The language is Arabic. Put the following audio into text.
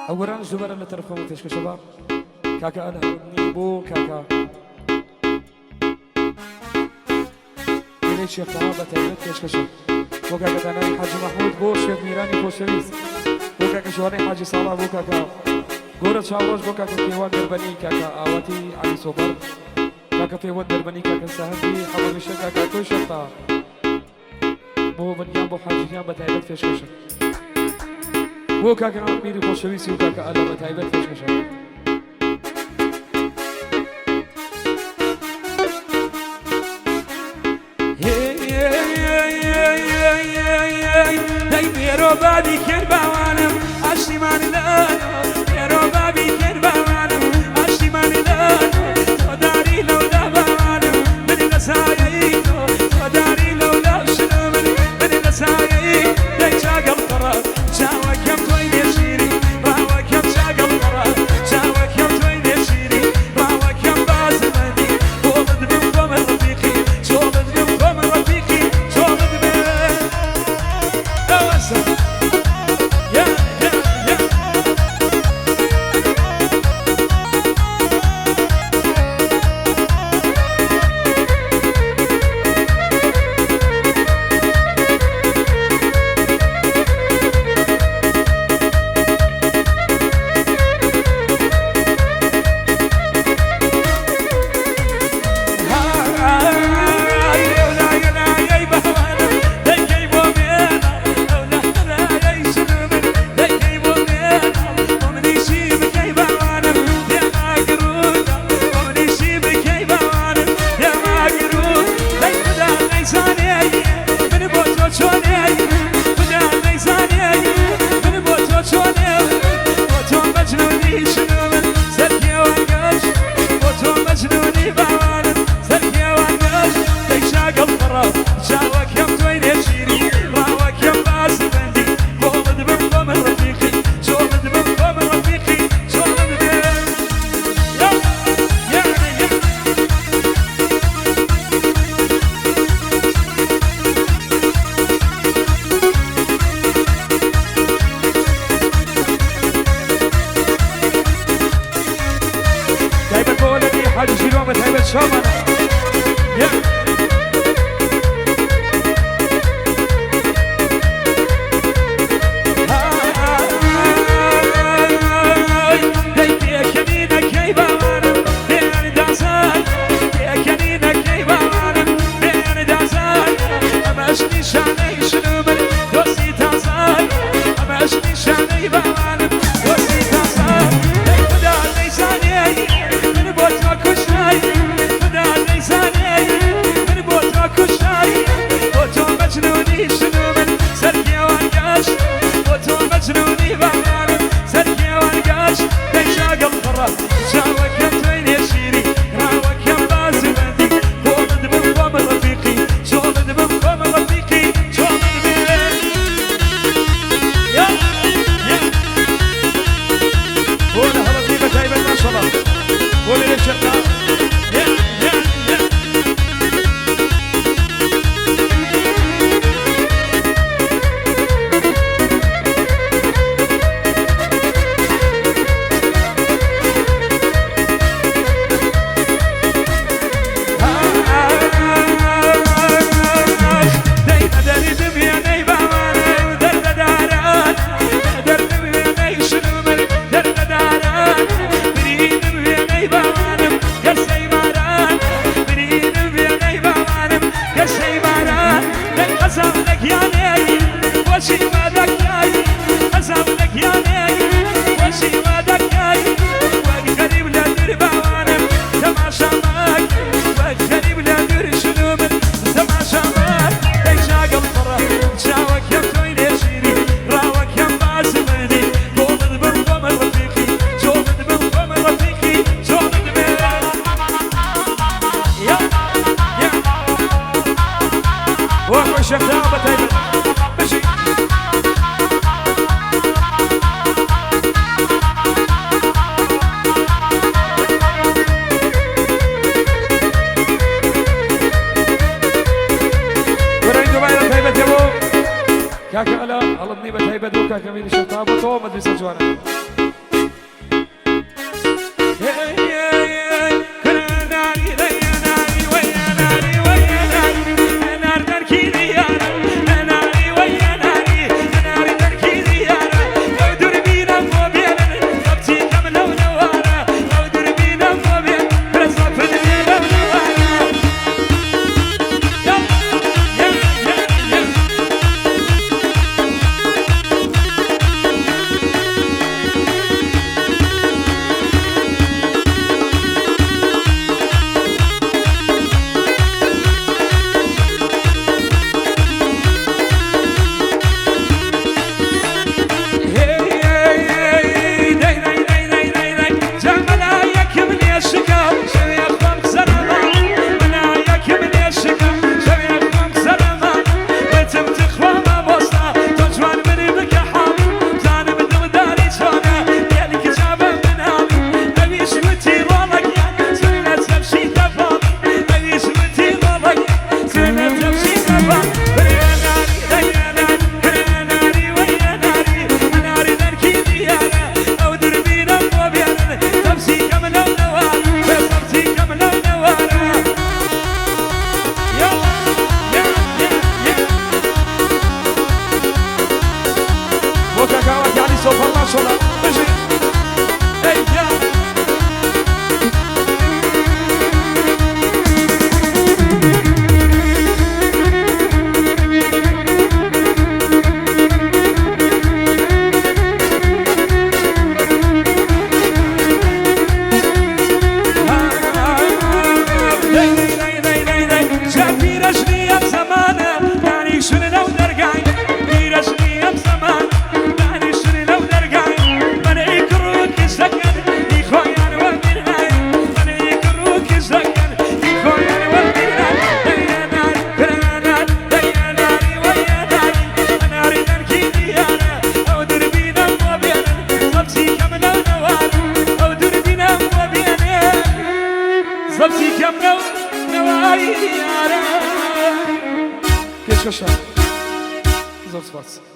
اولا زبر اللي ترفعوا فيش شباب كاكا انا ابني بو كاكا ليش يا طلبه تايلت فيش كشف بو كاكا انا حاج محمود بو شيخ ميراني بو شريس بو كاكا شواني حاج صلاح بو كاكا قورة شاوروش بو كاكا في وان دربني كاكا اواتي علي سوبر كاكا في وان دربني كاكا سهندي حمد الشيخ كاكا كل شطه بو بنيان بو حاج يان بتايلت فيش كشف بو كاكا ميري بو شريس بو كاكا انا بتايلت فيش كشف يرو بابي كن بوانم عشتي ماني لانو يرو بابي كن بوانم عشتي ماني لانو تداري لولا بوانم من نسايينو تداري لولا شنو من نسايين ليش عقل قرار جاوا كم توين يشيري راوا كم شاقل قرار جاوا كم توين يشيري راوا كم بازمني شولد بمقوم رفيقي شولد بمقوم رفيقي شولد بمقوم حاجة شلون بتهيبة شومنا میرانی بتایبت بو که کمیلی شفتا با تو مدرسه جوانا Кешкаша. Зовсім вас.